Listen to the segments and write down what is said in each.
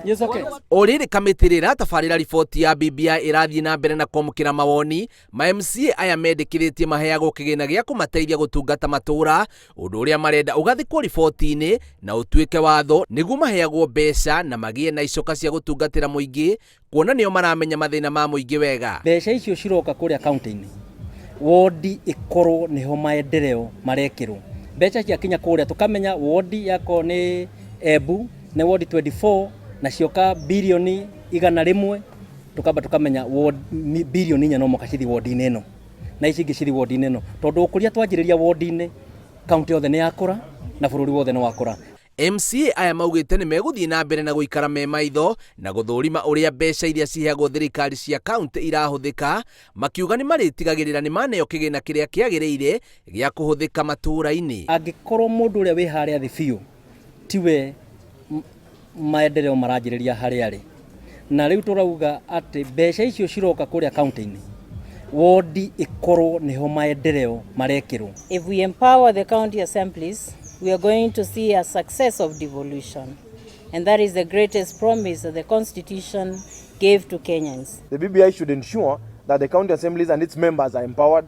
Yes, okay. Oriri kamitirira tafarira riboti ya BBI irathie na mbere na kwamukira mawoni, ma-MCA aya mendekithitie maheagwo kigina gia kumateithia gutungata matura, undu uria marenda ugathikwo riboti-ini na utuike watho niguo maheagwo mbeca na magie na icoka cia gutungatira muingi, kuona nio maramenya mathina ma muingi wega. Mbeca icio ciroka kuria kaunti-ini, wadi ikorwo niho maendeleo marekirwo. Mbeca ciakinya kuria tukamenya wadi yako ni Embu na wadi 24 na cioka bilioni 100 tukamba tukamenya bilioni 4 no mukacithi wadi-ini ino na ici ingicithi wadi-ini ino tondu ukuria twanjiriria wadi-ini kaunti yothe ni yakura na bururi wothe ni wakura. MCA aya maugite nimeguthie na mbere na guikara me maitho na guthurima uria mbeca iria ciheagwo thirikari cia kaunti irahuthika, makiuga ni maritigagirira ni maneo kigina kiria kiagiriire gia kuhuthika matura-ini. Angikorwo mundu uria wi haria thi biu tiwe maendeleo maranjiriria haria ari na riu turauga ati mbeca icio ciroka kuria kaunti-ini wadi ikorwo niho maendeleo marekirwo. If we empower the county assemblies, we are going to see a success of devolution, and that is the greatest promise that the Constitution gave to Kenyans. The BBI should ensure that the county assemblies and its members are empowered,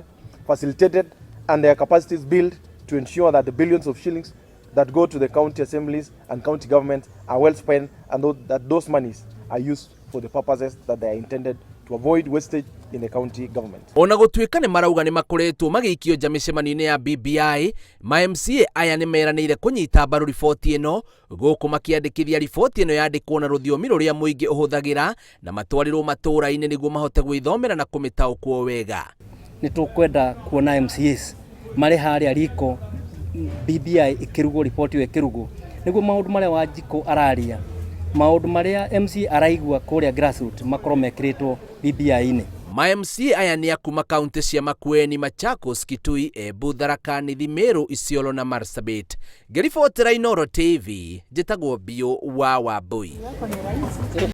facilitated, and their capacities built to ensure that the billions of shillings that go to the county assemblies and county governments are well spent, and that those monies are used for the purposes that they are intended, to avoid wastage in the county government. Ona gutuika ni marauga ni makoretwo magikio ja micemanio-ini ya BBI, ma-MCA aya ni meranire kunyita mbaru riboti ino guku makiendekithia riboti ino yandikwo na ruthiomi ruria muingi uhuthagira na matwarirwo matura-ini niguo mahote gwithomera na kumitaukwo wega. Ni tukwenda kuona MCAs mari haria riko BBI ikirugwo riboti yo ikirugwo niguo maundu maria Wanjiko araria, maundu maria MC araigua kuria grassroots makorwo mekiritwo BBI-ini. Ma-MCA aya ni akuma kaunti cia Makueni, Machakos, Kitui, Embu, Tharaka Nithi, Meru, Isiolo na Marsabit. Ngiribotera Inooro TV, njitagwo Bio wa Wambui.